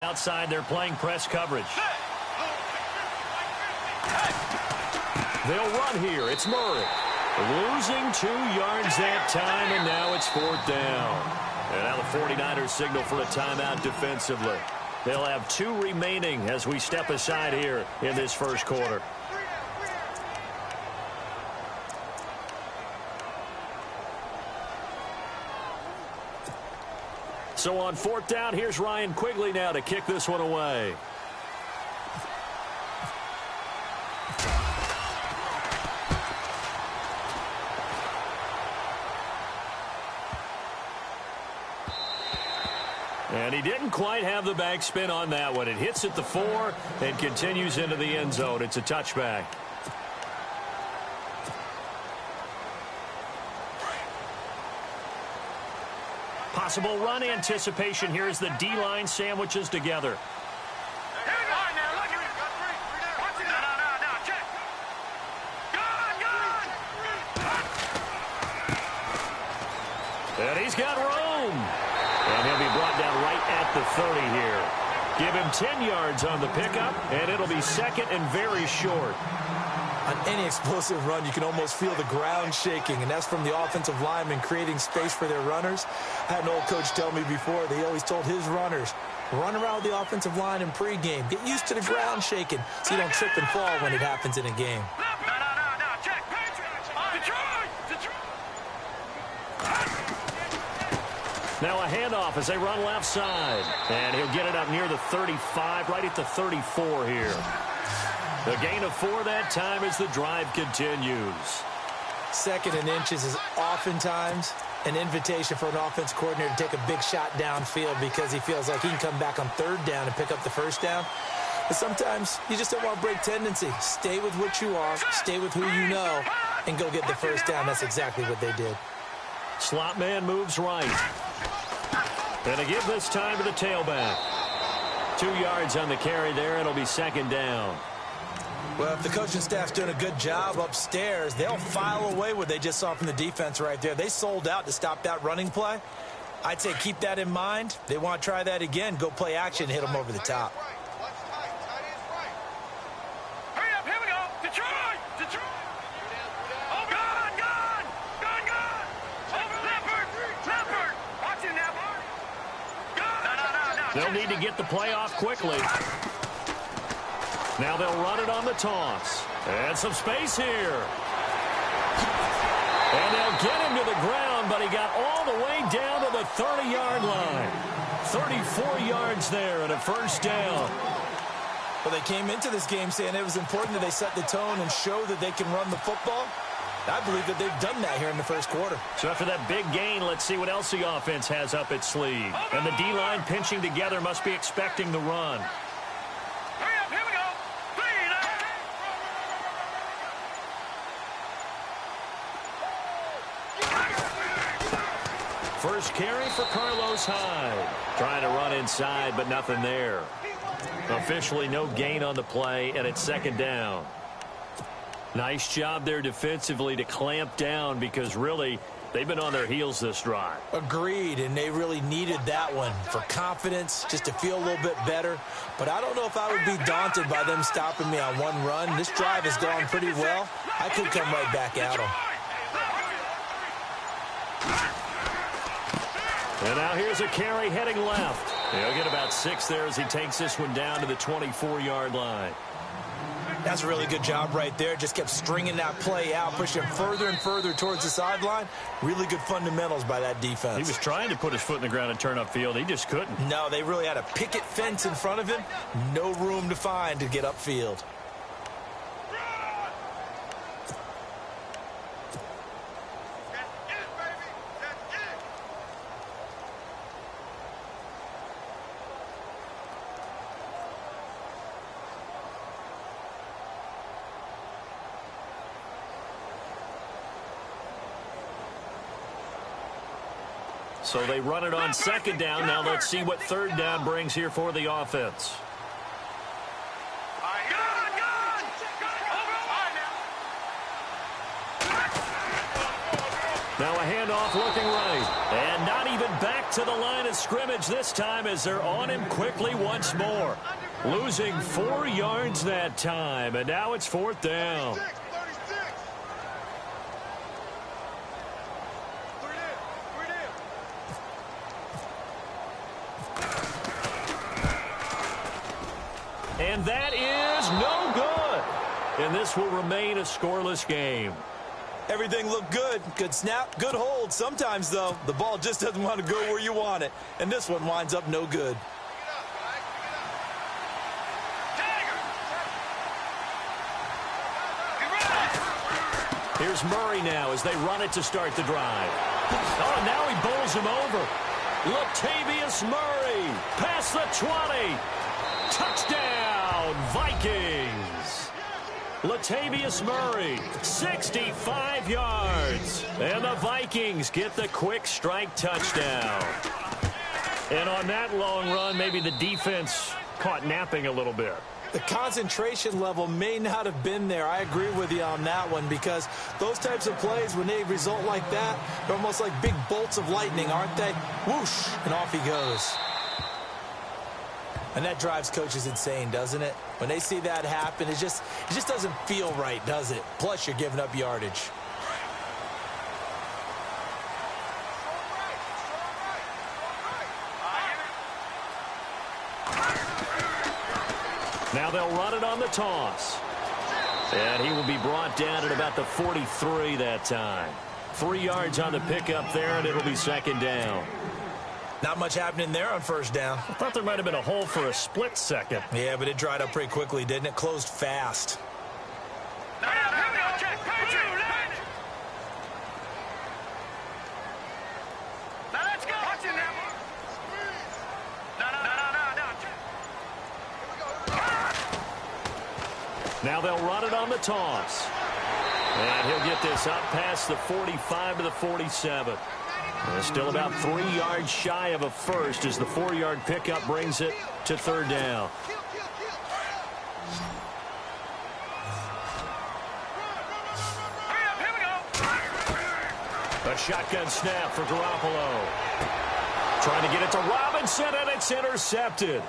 Outside, they're playing press coverage. They'll run here. It's Murray. Losing 2 yards that time, and now it's 4th down. And now the 49ers signal for a timeout defensively. They'll have 2 remaining as we step aside here in this first quarter. So on 4th down, here's Ryan Quigley now to kick this one away. And he didn't quite have the backspin on that one. It hits at the 4 and continues into the end zone. It's a touchback. Possible run anticipation here as the D-line sandwiches together. And he's got room. And he'll be brought down right at the 30 here. Give him 10 yards on the pickup, and it'll be 2nd and very short. On any explosive run, you can almost feel the ground shaking, and that's from the offensive linemen creating space for their runners. I had an old coach tell me before, they always told his runners, run around the offensive line in pregame. Get used to the ground shaking so you don't trip and fall when it happens in a game. Now a handoff as they run left side. And he'll get it up near the 35, right at the 34 here. The gain of 4 that time as the drive continues. 2nd and inches is oftentimes an invitation for an offense coordinator to take a big shot downfield because he feels like he can come back on 3rd down and pick up the 1st down. But sometimes you just don't want to break tendency. Stay with what you are, stay with who you know, and go get the 1st down. That's exactly what they did. Slot man moves right. And to give this time to the tailback. 2 yards on the carry there. It'll be 2nd down. Well, if the coaching staff's doing a good job upstairs, they'll file away what they just saw from the defense right there. They sold out to stop that running play. I'd say keep that in mind. They want to try that again. Go play action, hit them over the top. Hurry up, here we go. Detroit! Detroit! Oh, gone! Over Leopard! Watch it now. No. They'll need to get the play off quickly. Now they'll run it on the toss. And some space here. And they'll get him to the ground, but he got all the way down to the 30-yard line. 34 yards there and a 1st down. Well, they came into this game saying it was important that they set the tone and show that they can run the football. I believe that they've done that here in the first quarter. So after that big gain, let's see what else the offense has up its sleeve. And the D-line pinching together must be expecting the run. First carry for Carlos Hyde. Trying to run inside, but nothing there. Officially no gain on the play, and it's 2nd down. Nice job there defensively to clamp down because really they've been on their heels this drive. Agreed, and they really needed that one for confidence, just to feel a little bit better. But I don't know if I would be daunted by them stopping me on one run. This drive has gone pretty well. I could come right back at them. And now here's a carry heading left. He'll get about 6 there as he takes this one down to the 24-yard line. That's a really good job right there. Just kept stringing that play out, pushing him further and further towards the sideline. Really good fundamentals by that defense. He was trying to put his foot in the ground and turn upfield. He just couldn't. No, they really had a picket fence in front of him. No room to find to get upfield. So they run it on 2nd down. Now let's see what 3rd down brings here for the offense. Now a handoff looking right. And not even back back to the line of scrimmage this time as they're on him quickly once more. Losing 4 yards that time, and now it's 4th down. And that is no good. And this will remain a scoreless game. Everything looked good. Good snap, good hold. Sometimes, though, the ball just doesn't want to go where you want it. And this one winds up no good. Here's Murray now as they run it to start the drive. Oh, and now he bowls him over. Latavius Murray past the 20. Touchdown, Vikings. Latavius Murray, 65 yards. And the Vikings get the quick strike touchdown. And on that long run, maybe the defense caught napping a little bit. The concentration level may not have been there. I agree with you on that one because those types of plays, when they result like that, they're almost like big bolts of lightning, aren't they? Whoosh, and off he goes. And that drives coaches insane, doesn't it? When they see that happen, it just doesn't feel right, does it? Plus, you're giving up yardage. Now they'll run it on the toss. And he will be brought down at about the 43 that time. 3 yards on the pickup there, and it'll be 2nd down. Not much happening there on 1st down. I thought there might have been a hole for a split second. Yeah, but it dried up pretty quickly, didn't it? Closed fast. Now they'll run it on the toss. And he'll get this up past the 45 to the 47. And still about 3 yards shy of a first as the 4-yard pickup brings it to 3rd down. A shotgun snap for Garoppolo. Trying to get it to Robinson, and it's intercepted.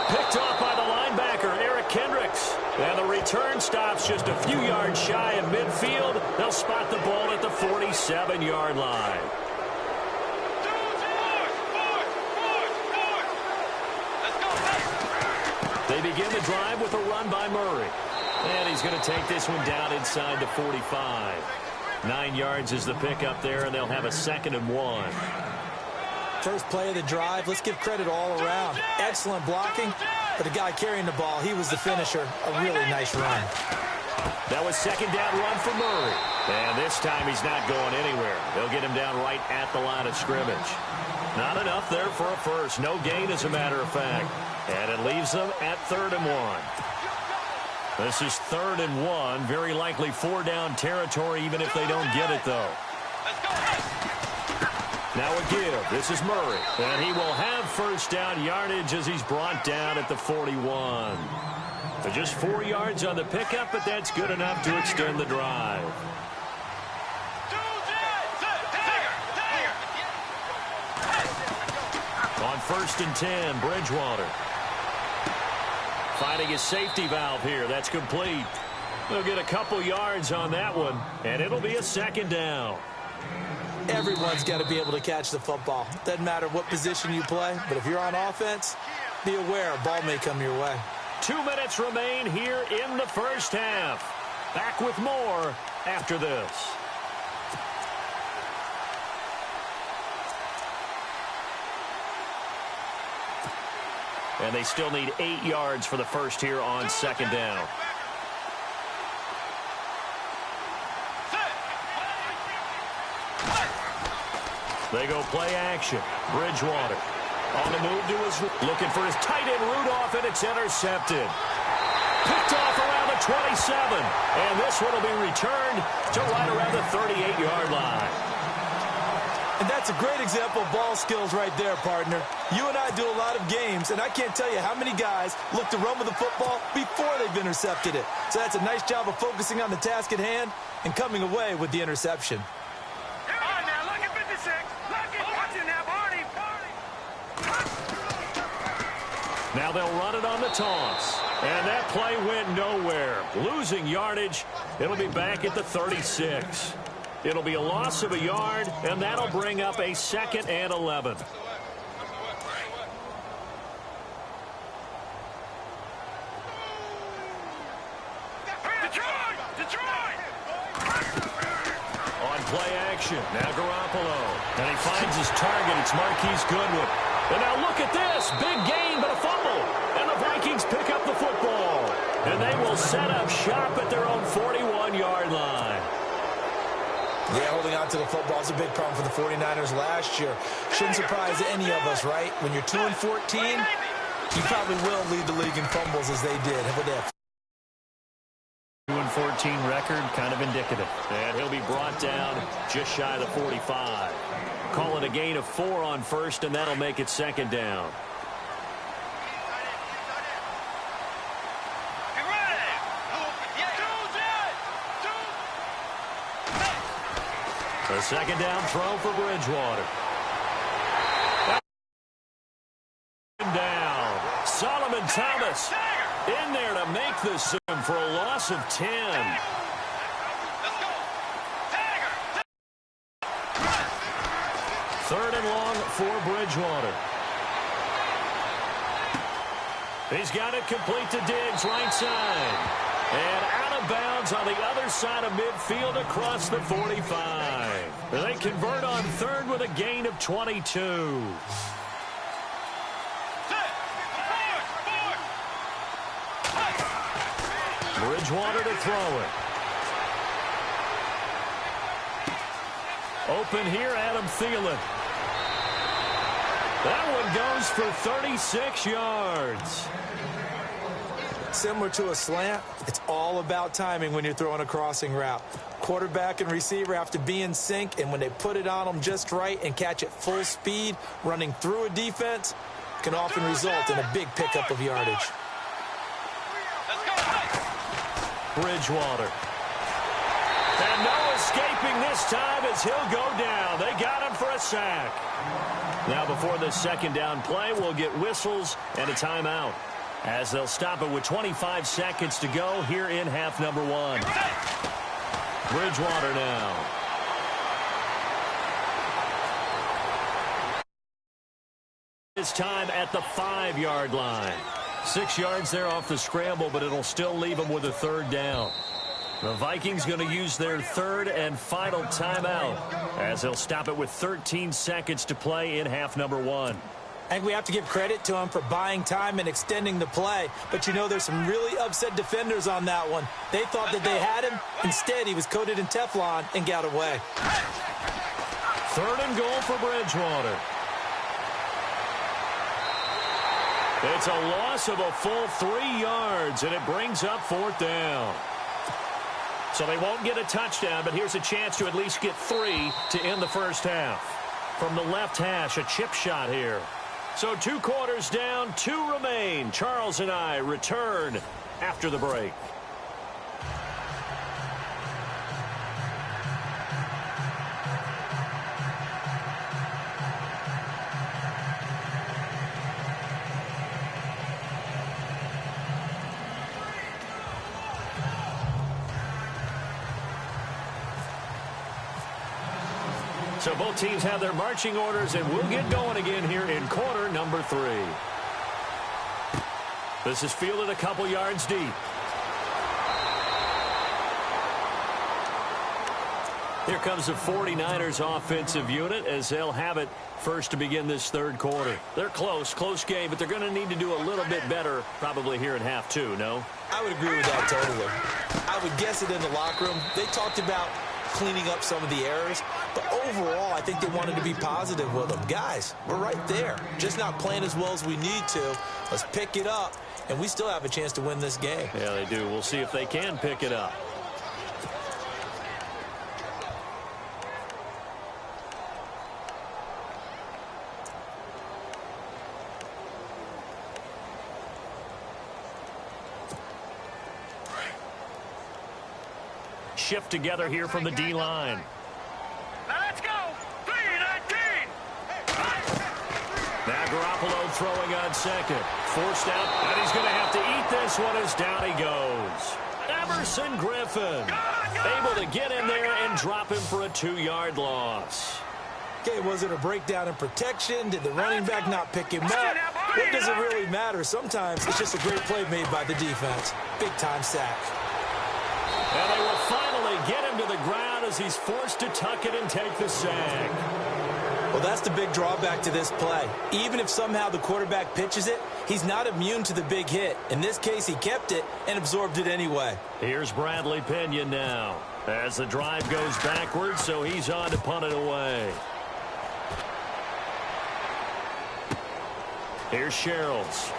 Picked off by the linebacker, Eric Kendricks. And the return stops just a few yards shy of midfield. They'll spot the ball at the 47-yard line. They begin the drive with a run by Murray. And he's going to take this one down inside the 45. 9 yards is the pickup there, and they'll have a 2nd and 1. First play of the drive, let's give credit all around. Excellent blocking, but the guy carrying the ball, he was the finisher. A really nice run. That was 2nd down run for Murray. And this time he's not going anywhere. They'll get him down right at the line of scrimmage. Not enough there for a first. No gain, as a matter of fact. And it leaves them at 3rd and 1. This is 3rd and 1. Very likely 4-down territory, even if they don't get it, though. Now a give. This is Murray. And he will have 1st down yardage as he's brought down at the 41. So just 4 yards on the pickup, but that's good enough to extend the drive. On 1st and 10, Bridgewater. Finding his safety valve here. That's complete. They'll get a couple yards on that one, and it'll be a 2nd down. Everyone's got to be able to catch the football. Doesn't matter what position you play, but if you're on offense, be aware a ball may come your way. 2 minutes remain here in the 1st half. Back with more after this. And they still need 8 yards for the first here on 2nd down. They go play action. Bridgewater on the move to his, looking for his tight end Rudolph, and it's intercepted. Picked off around the 27. And this one will be returned to right around the 38-yard line. And that's a great example of ball skills right there, partner. You and I do a lot of games, and I can't tell you how many guys look to run with the football before they've intercepted it. So that's a nice job of focusing on the task at hand and coming away with the interception. Now look at 56. Look at watching that Barney. Now they'll run it on the toss. And that play went nowhere. Losing yardage. It'll be back at the 36. It'll be a loss of a yard, and that'll bring up a 2nd and 11. On play action, now Garoppolo. And he finds his target. It's Marquise Goodwin. And now look at this. Big gain, but a fumble. And the Vikings pick up the football. And they will set up shop at their own 41-yard line. Yeah, holding on to the football is a big problem for the 49ers last year. Shouldn't surprise any of us, right? When you're 2-14, you probably will lead the league in fumbles as they did. How about that? 2-14 record, kind of indicative. And he'll be brought down just shy of the 45. Call it a gain of 4 on first, and that'll make it 2nd down. A 2nd down throw for Bridgewater. Down. Solomon Thomas in there to make the sim for a loss of 10. Third and long for Bridgewater. He's got it complete to Diggs, right side. And out of bounds on the other side of midfield across the 45. They convert on third with a gain of 22. Bridgewater to throw it. Open here, Adam Thielen. That one goes for 36 yards. Similar to a slant, it's all about timing when you're throwing a crossing route. Quarterback and receiver have to be in sync, and when they put it on them just right and catch it full speed, running through a defense can often result in a big pickup of yardage. Bridgewater. And no escaping this time as he'll go down. They got him for a sack. Now before the 2nd down play, we'll get whistles and a timeout, as they'll stop it with 25 seconds to go here in half number 1. Bridgewater now. This time at the 5-yard line. 6 yards there off the scramble, but it'll still leave them with a 3rd down. The Vikings going to use their 3rd and final timeout, as they'll stop it with 13 seconds to play in half number 1. I think we have to give credit to him for buying time and extending the play. But, you know, there's some really upset defenders on that one. They thought that they had him. Instead, he was coated in Teflon and got away. 3rd and goal for Bridgewater. It's a loss of a full 3 yards, and it brings up 4th down. So they won't get a touchdown, but here's a chance to at least get 3 to end the first half. From the left hash, a chip shot here. So 2 quarters down, 2 remain. Charles and I return after the break. So both teams have their marching orders, and we'll get going again here in quarter number 3. This is fielded a couple yards deep. Here comes the 49ers offensive unit as they'll have it first to begin this 3rd quarter. They're close game, but they're going to need to do a little bit better probably here in half 2, no? I would agree with that totally. I would guess it in the locker room. They talked about cleaning up some of the errors, but overall I think they wanted to be positive with them. Guys, we're right there, just not playing as well as we need to. Let's pick it up, and we still have a chance to win this game. Yeah, they do. We'll see if they can pick it up. Shift together here from the D-line. Now let's go. 3-19. Now Garoppolo throwing on second. Forced out, and he's going to have to eat this one as down he goes. Emerson Griffin able to get in there and drop him for a 2-yard loss. Okay, was it a breakdown in protection? Did the running back not pick him up? What does it really matter? Sometimes it's just a great play made by the defense. Big-time sack. And they will finally get him to the ground as he's forced to tuck it and take the sack. Well, that's the big drawback to this play. Even if somehow the quarterback pitches it, he's not immune to the big hit. In this case, he kept it and absorbed it anyway. Here's Bradley Pinion now as the drive goes backwards, so he's on to punt it away. Here's Sherrills.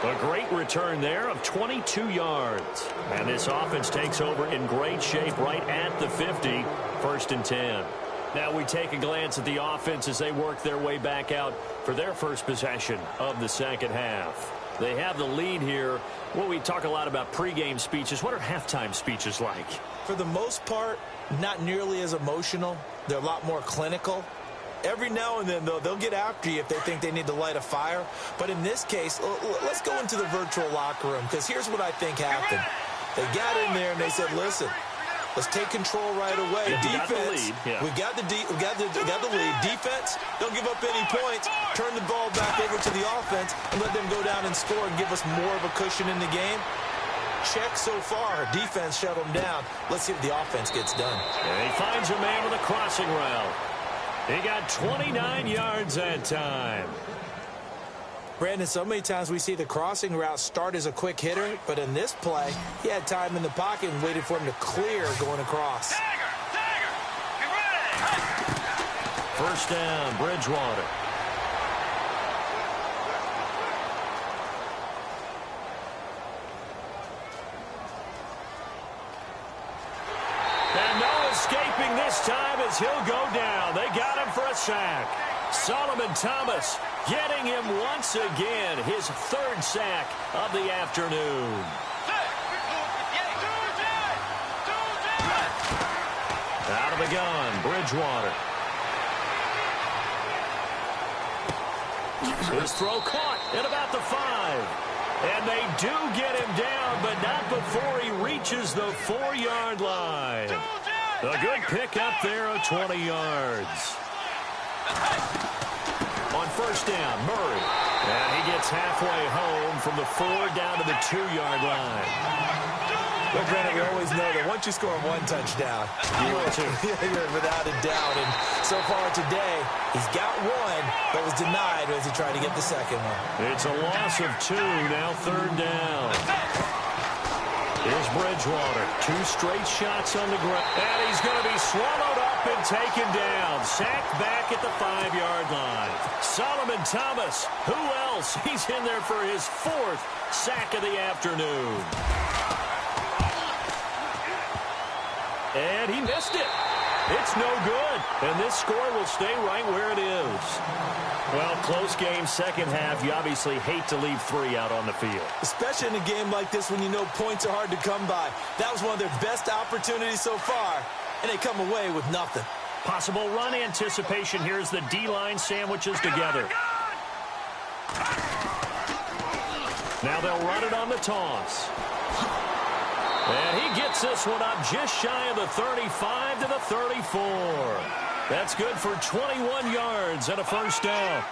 A great return there of 22 yards. And this offense takes over in great shape right at the 50, 1st and 10. Now we take a glance at the offense as they work their way back out for their first possession of the second half. They have the lead here. Well, we talk a lot about pregame speeches. What are halftime speeches like? For the most part, not nearly as emotional. They're a lot more clinical. Every now and then, though, they'll get after you if they think they need to light a fire. But in this case, let's go into the virtual locker room, because here's what I think happened. They got in there and they said, listen, let's take control right away. Defense, we got the lead. Defense, don't give up any points. Turn the ball back over to the offense and let them go down and score and give us more of a cushion in the game. Check so far. Defense shut them down. Let's see what the offense gets done. And he finds a man with a crossing route. He got 29 yards that time. Brandon, so many times we see the crossing route start as a quick hitter, but in this play, he had time in the pocket and waited for him to clear going across. Dagger, get ready. First down, Bridgewater. And no escaping this time as he'll go down. They got him for a sack. Solomon Thomas getting him once again, his 3rd sack of the afternoon. Out of the gun, Bridgewater. His throw caught at about the 5. And they do get him down, but not before he reaches the 4-yard line. A good pick up there of 20 yards. On first down, Murray. And he gets halfway home from the 4 down to the 2-yard line. But Brandon, we always know that once you score 1 touchdown, you're without a doubt. And so far today, he's got 1, but was denied as he tried to get the second one. It's a loss of 2, now 3rd down. Here's Bridgewater. 2 straight shots on the ground. And he's going to be swallowed up and taken down. Sacked back at the 5-yard line. Solomon Thomas, who else? He's in there for his 4th sack of the afternoon. And he missed it. It's no good. And this score will stay right where it is. Well, close game, second half. You obviously hate to leave 3 out on the field. Especially in a game like this when you know points are hard to come by. That was one of their best opportunities so far, and they come away with nothing. Possible run anticipation. Here's the D-line sandwiches together. Now they'll run it on the toss. And he gets this one up just shy of the 35 to the 34. That's good for 21 yards and a first down.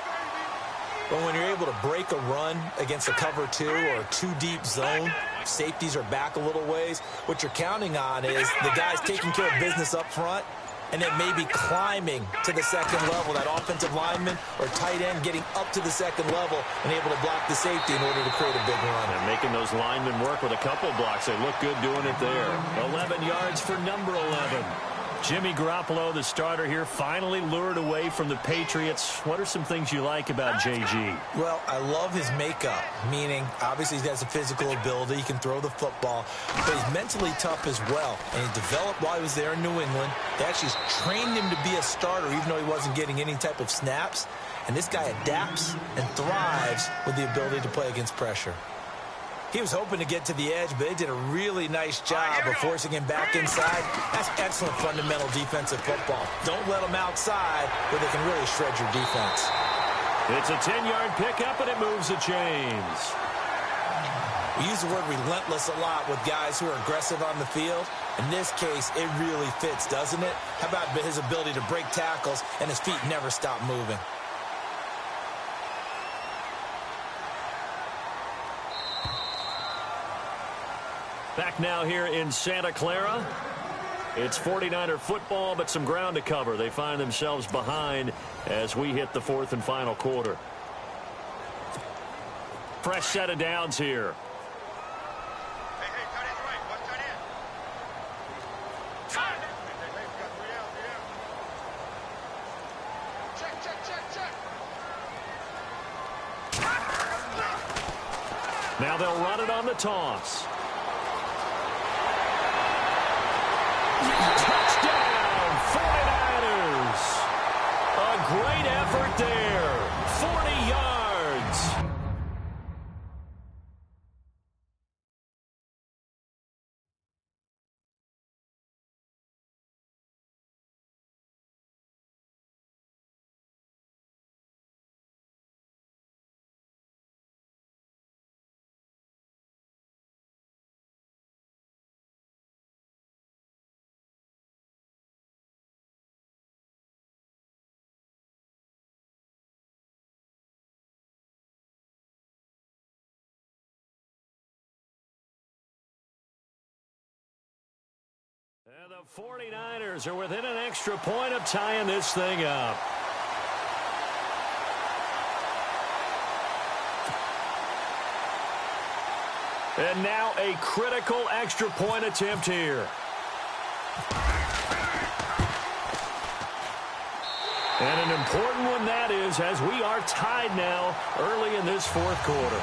But when you're able to break a run against a cover 2 or 2-deep zone, safeties are back a little ways. What you're counting on is the guys taking care of business up front and then maybe climbing to the second level, that offensive lineman or tight end getting up to the second level and able to block the safety in order to create a big run. And making those linemen work with a couple blocks. They look good doing it there. 11 yards for number 11. Jimmy Garoppolo, the starter here, finally lured away from the Patriots. What are some things you like about JG? Well, I love his makeup, meaning obviously he has a physical ability. He can throw the football, but he's mentally tough as well. And he developed while he was there in New England. They actually trained him to be a starter even though he wasn't getting any type of snaps. And this guy adapts and thrives with the ability to play against pressure. He was hoping to get to the edge, but they did a really nice job of forcing him back inside. That's excellent fundamental defensive football. Don't let them outside where they can really shred your defense. It's a 10-yard pickup, and it moves the chains. We use the word relentless a lot with guys who are aggressive on the field. In this case, it really fits, doesn't it? How about his ability to break tackles and his feet never stop moving? Back now here in Santa Clara. It's 49er football, but some ground to cover. They find themselves behind as we hit the fourth and final quarter. Fresh set of downs here. Now they'll run it on the toss. Touchdown, 49ers. A great effort there. 40 yards. And the 49ers are within an extra point of tying this thing up. And now a critical extra point attempt here. And an important one that is, as we are tied now early in this fourth quarter.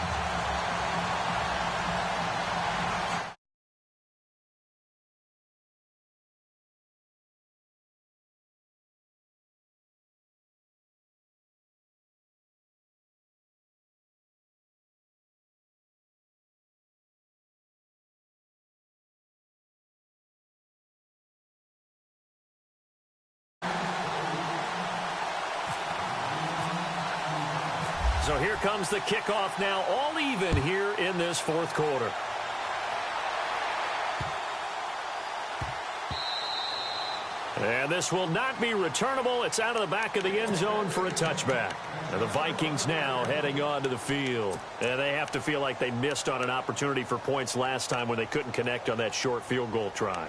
So here comes the kickoff now, all even here in this fourth quarter. And this will not be returnable. It's out of the back of the end zone for a touchback. And the Vikings now heading onto the field. And they have to feel like they missed on an opportunity for points last time when they couldn't connect on that short field goal try.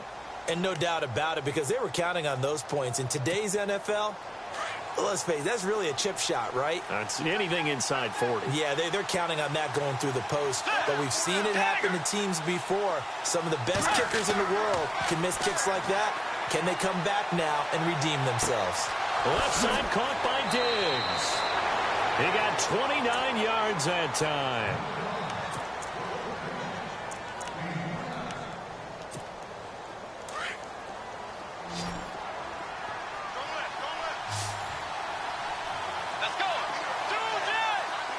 And no doubt about it, because they were counting on those points. In today's NFL, let's face it, that's really a chip shot, right? That's anything inside 40. Yeah, they're counting on that going through the post. But we've seen it happen to teams before. Some of the best kickers in the world can miss kicks like that. Can they come back now and redeem themselves? Left side caught by Diggs. He got 29 yards that time.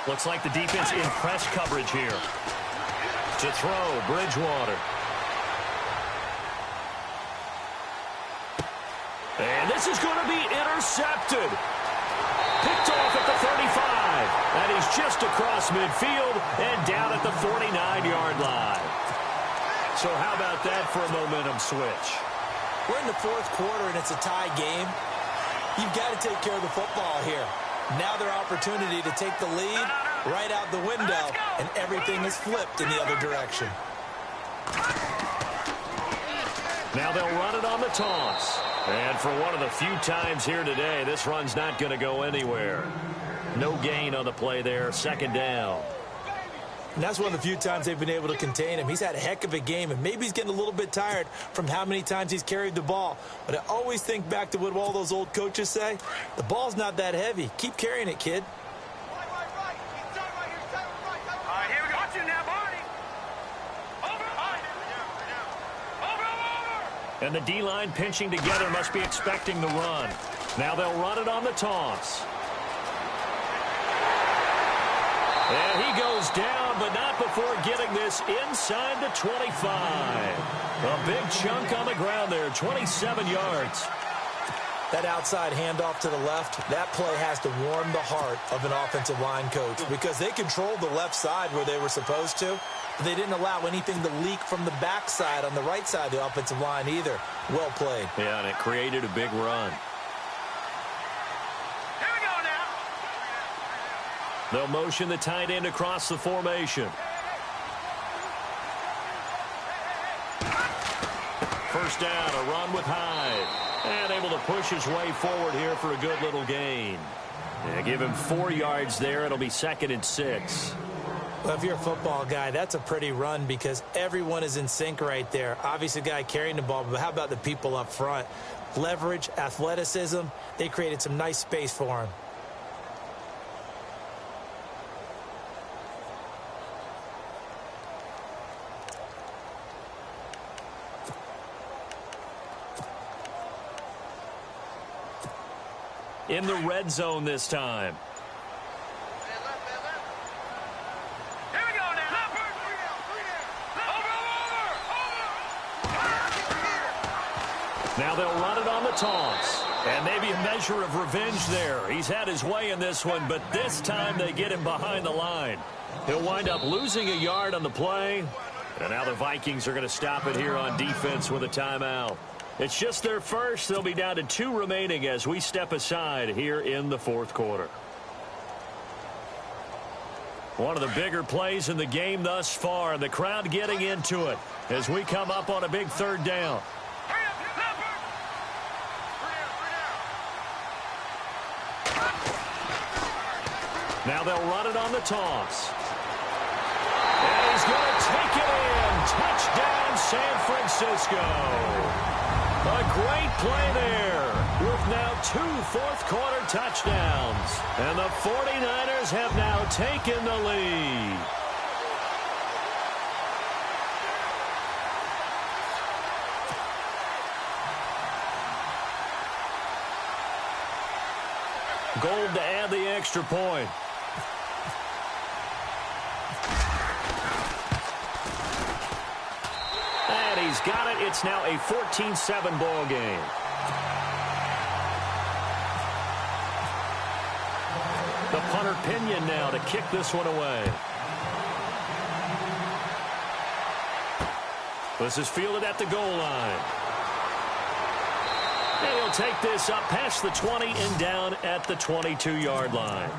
Looks like the defense in press coverage here. To throw, Bridgewater. And this is going to be intercepted. Picked off at the 35. And he's just across midfield and down at the 49-yard line. So how about that for a momentum switch? We're in the fourth quarter and it's a tie game. You've got to take care of the football here. Now their opportunity to take the lead right out the window, and everything is flipped in the other direction. Now they'll run it on the toss. And for one of the few times here today, this run's not going to go anywhere. No gain on the play there, second down. And that's one of the few times they've been able to contain him. He's had a heck of a game, and maybe he's getting a little bit tired from how many times he's carried the ball. But I always think back to what all those old coaches say. The ball's not that heavy. Keep carrying it, kid. All right, here we go. Watch you now, Barney. Over. And the D-line pinching together must be expecting the run. Now they'll run it on the toss. And he goes down, but not before getting this inside the 25. A big chunk on the ground there, 27 yards. That outside handoff to the left, that play has to warm the heart of an offensive line coach because they controlled the left side where they were supposed to, but they didn't allow anything to leak from the backside on the right side of the offensive line either. Well played. Yeah, and it created a big run. Here we go now. They'll motion the tight end across the formation. First down, a run with Hyde. And able to push his way forward here for a good little gain. Yeah, give him 4 yards there. It'll be 2nd and 6. Well, if you're a football guy, that's a pretty run because everyone is in sync right there. Obviously, the guy carrying the ball, but how about the people up front? Leverage, athleticism, they created some nice space for him. In the red zone this time. Here we go now. Over. Now they'll run it on the toss. And maybe a measure of revenge there. He's had his way in this one, but this time they get him behind the line. He'll wind up losing a yard on the play. And now the Vikings are going to stop it here on defense with a timeout. It's just their first. They'll be down to 2 remaining as we step aside here in the 4th quarter. One of the bigger plays in the game thus far, and the crowd getting into it as we come up on a big 3rd down. Now they'll run it on the toss. And he's going to take it in. Touchdown, San Francisco. A great play there with now 2 fourth-quarter touchdowns. And the 49ers have now taken the lead. Gold to add the extra point. And he's got it. It's now a 14-7 ball game. The punter Pinion now to kick this one away. This is fielded at the goal line. And he'll take this up past the 20 and down at the 22-yard line.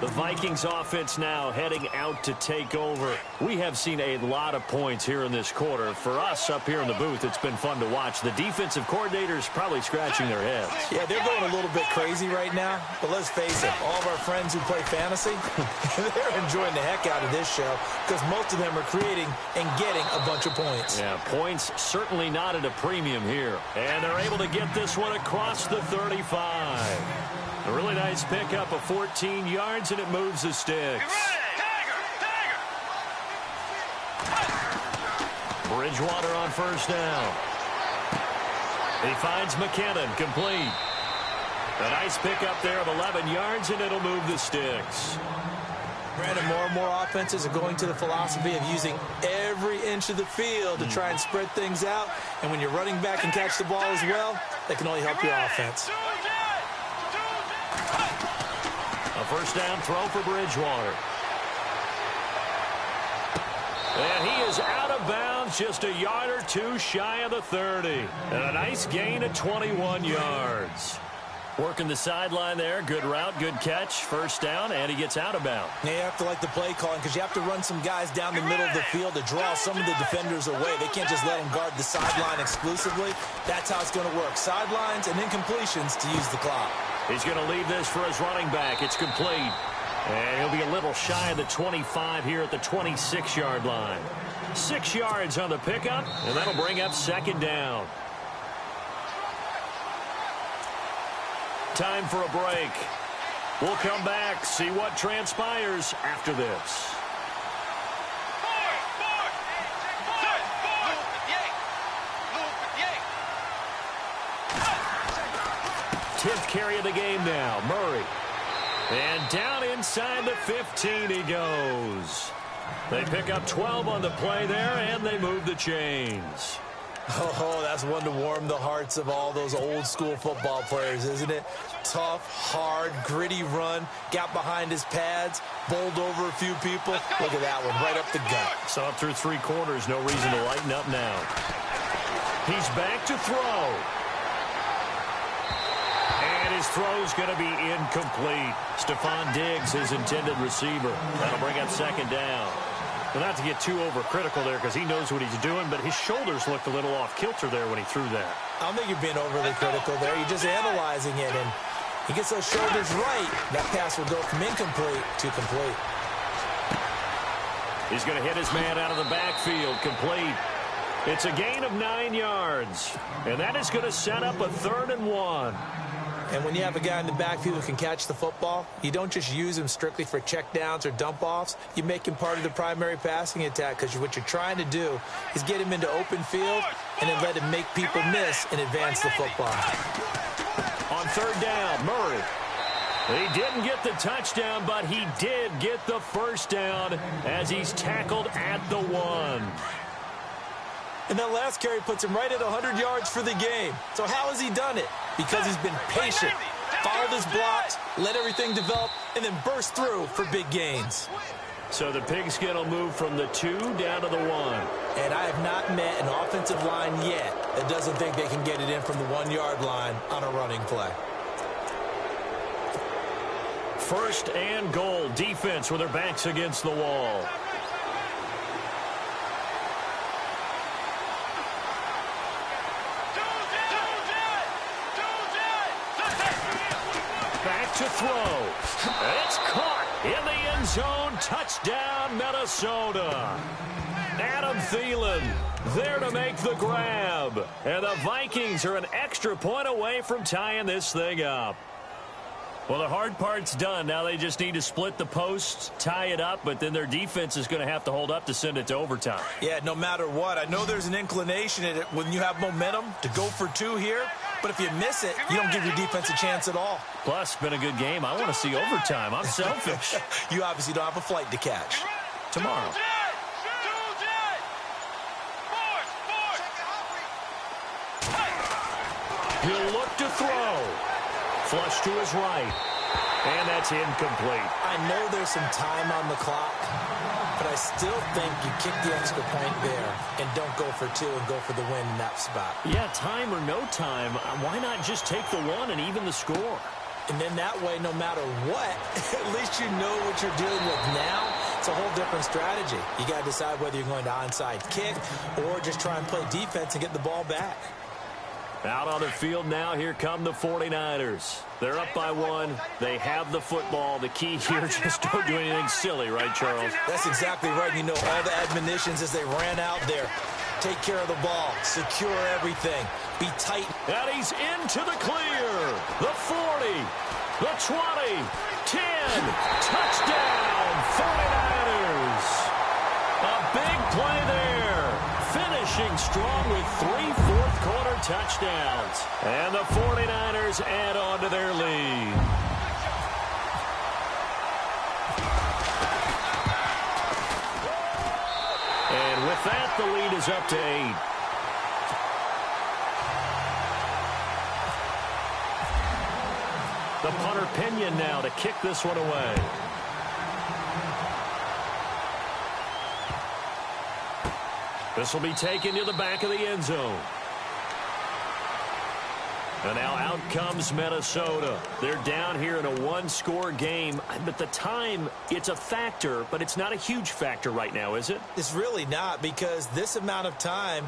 The Vikings offense now heading out to take over. We have seen a lot of points here in this quarter. For us up here in the booth, it's been fun to watch. The defensive coordinators probably scratching their heads. Yeah, they're going a little bit crazy right now. But let's face it, all of our friends who play fantasy, they're enjoying the heck out of this show because most of them are creating and getting a bunch of points. Yeah, points certainly not at a premium here. And they're able to get this one across the 35. A really nice pickup of 14 yards, and it moves the sticks. Bridgewater on first down. He finds McKinnon, complete. A nice pickup there of 11 yards, and it'll move the sticks. Brandon, more and more offenses are going to the philosophy of using every inch of the field to try and spread things out. And when you're running back and catch the ball as well, that can only help your offense. A first down throw for Bridgewater. And he is out of bounds, just a yard or two shy of the 30. And a nice gain of 21 yards. Working the sideline there. Good route, good catch. First down, and he gets out of bounds. Now you have to like the play calling because you have to run some guys down the middle of the field to draw some of the defenders away. They can't just let them guard the sideline exclusively. That's how it's going to work. Sidelines and incompletions to use the clock. He's going to leave this for his running back. It's complete. And he'll be a little shy of the 25 here at the 26-yard line. 6 yards on the pickup, and that'll bring up second down. Time for a break. We'll come back, see what transpires after this. Tenth carry of the game now. Murray. And down inside. Inside the 15 he goes. They pick up 12 on the play there, and they move the chains. Oh, that's one to warm the hearts of all those old-school football players, isn't it? Tough, hard, gritty run, got behind his pads, bowled over a few people. Look at that one, right up the gut. So up through 3 quarters, no reason to lighten up now. He's back to throw. And his throw's going to be incomplete. Stephon Diggs, his intended receiver. That'll bring up 2nd down. Well, not to get too overcritical there because he knows what he's doing, but his shoulders looked a little off kilter there when he threw that. I don't think you're being overly critical there. You're just analyzing it, and he gets those shoulders right. That pass will go from incomplete to complete. He's going to hit his man out of the backfield, complete. It's a gain of 9 yards, and that is going to set up a 3rd and 1. And when you have a guy in the backfield who can catch the football, you don't just use him strictly for checkdowns or dump-offs. You make him part of the primary passing attack because what you're trying to do is get him into open field and then let him make people miss and advance the football. On 3rd down, Murray. He didn't get the touchdown, but he did get the 1st down as he's tackled at the 1. And that last carry puts him right at 100 yards for the game. So how has he done it? Because he's been patient, followed his blocks, let everything develop, and then burst through for big gains. So the pigskin will move from the 2 down to the 1. And I have not met an offensive line yet that doesn't think they can get it in from the 1-yard line on a running play. 1st and goal, defense with their backs against the wall. Back to throw. It's caught in the end zone. Touchdown, Minnesota. Adam Thielen there to make the grab. And the Vikings are an extra point away from tying this thing up. Well, the hard part's done. Now they just need to split the posts, tie it up, but then their defense is going to have to hold up to send it to overtime. Yeah, no matter what. I know there's an inclination in it when you have momentum to go for 2 here, but if you miss it, you don't give your defense a chance at all. Plus, been a good game. I want to see overtime. I'm selfish. You obviously don't have a flight to catch. Tomorrow. He'll look to throw. Flush to his right. And that's incomplete. I know there's some time on the clock, but I still think you kick the extra point there and don't go for 2 and go for the win in that spot. Yeah, time or no time, why not just take the 1 and even the score? And then that way, no matter what, at least you know what you're dealing with now. It's a whole different strategy. You got to decide whether you're going to onside kick or just try and play defense and get the ball back. Out on the field now, here come the 49ers. They're up by 1. They have the football. The key here, just don't do anything silly, right, Charles? That's exactly right. You know, all the admonitions as they ran out there. Take care of the ball. Secure everything. Be tight. And he's into the clear. The 40. The 20. 10. Touchdown, 49ers. A big play there. Finishing strong with 3 fourth-quarter touchdowns. And the 49ers add on to their lead. And with that, the lead is up to 8. The punter Pinion now to kick this one away. This will be taken to the back of the end zone. And now out comes Minnesota. They're down here in a 1-score game. But the time, it's a factor, but it's not a huge factor right now, is it? It's really not, because this amount of time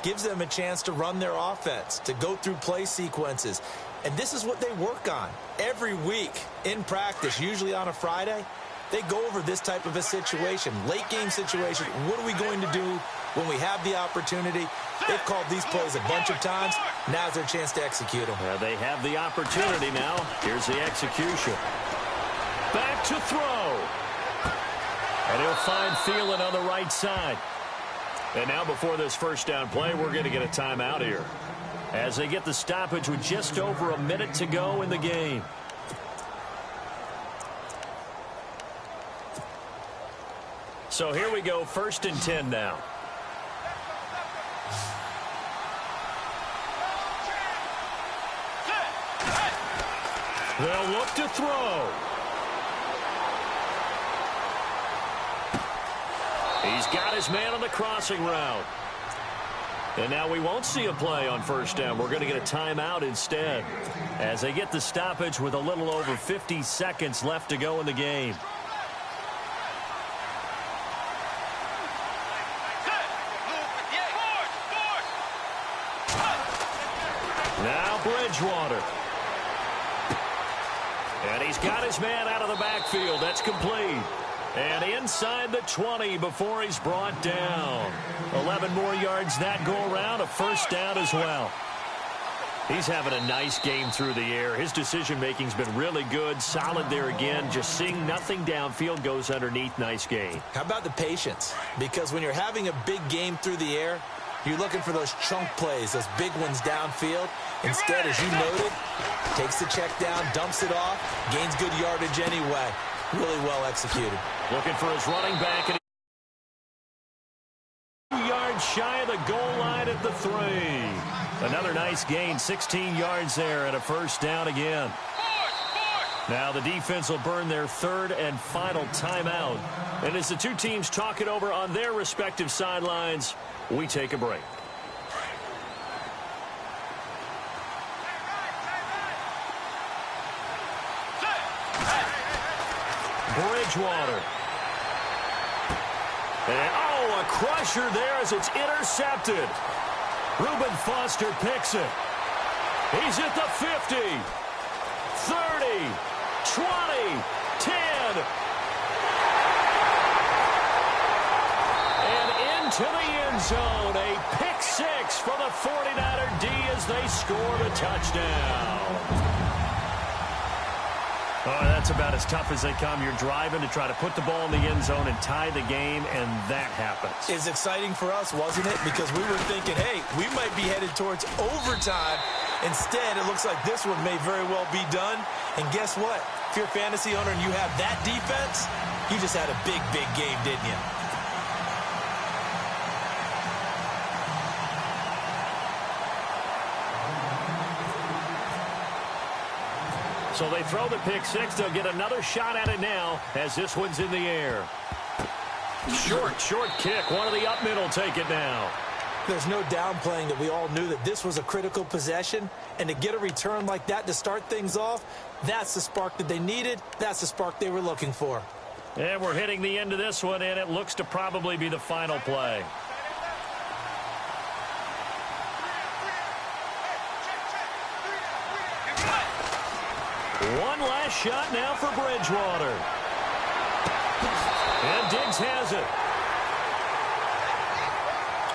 gives them a chance to run their offense, to go through play sequences. And this is what they work on every week in practice, usually on a Friday. They go over this type of a situation, late game situation. What are we going to do when we have the opportunity? They've called these plays a bunch of times. Now's their chance to execute them. They have the opportunity now. Here's the execution. Back to throw. And he'll find Thielen on the right side. And now before this first down play, we're going to get a timeout here, as they get the stoppage with just over a minute to go in the game. So here we go, 1st and 10 now. They'll look to throw. He's got his man on the crossing route. And now we won't see a play on 1st down. We're going to get a timeout instead as they get the stoppage with a little over 50 seconds left to go in the game. Now Bridgewater. And he's got his man out of the backfield. That's complete. And inside the 20 before he's brought down. 11 more yards that go around, a 1st down as well. He's having a nice game through the air. His decision-making's been really good, solid there again. Just seeing nothing downfield, goes underneath. Nice game. How about the patience? Because when you're having a big game through the air, you're looking for those chunk plays, those big ones downfield. Instead, as you noted, takes the check down, dumps it off, gains good yardage anyway. Really well executed. Looking for his running back. And 2 yards shy of the goal line at the 3. Another nice gain, 16 yards there, and a 1st down again. Now the defense will burn their 3rd and final timeout. And as the two teams talk it over on their respective sidelines, we take a break. Bridgewater. And, oh, a crusher there as it's intercepted. Reuben Foster picks it. He's at the 50, 30, 20, 10. And into the end zone. A pick 6 for the 49er D as they score the touchdown. Oh, that's about as tough as they come. You're driving to try to put the ball in the end zone and tie the game, and that happens. It's exciting for us, wasn't it? Because we were thinking, hey, we might be headed towards overtime. Instead, it looks like this one may very well be done. And guess what? If you're a fantasy owner and you have that defense, you just had a big, big game, didn't you? So they throw the pick 6. They'll get another shot at it now as this one's in the air. Short kick. One of the up middle take it now. There's no downplaying that we all knew that this was a critical possession. And to get a return like that to start things off, that's the spark that they needed. That's the spark they were looking for. And we're hitting the end of this one, and it looks to probably be the final play. One last shot now for Bridgewater. And Diggs has it.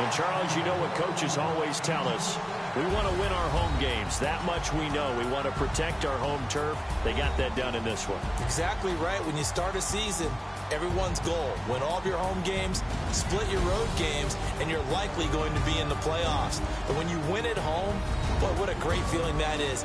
And, Charles, you know what coaches always tell us. We want to win our home games. That much we know. We want to protect our home turf. They got that done in this one. Exactly right. When you start a season, everyone's goal, win all of your home games, split your road games, and you're likely going to be in the playoffs. But when you win at home, boy, what a great feeling that is.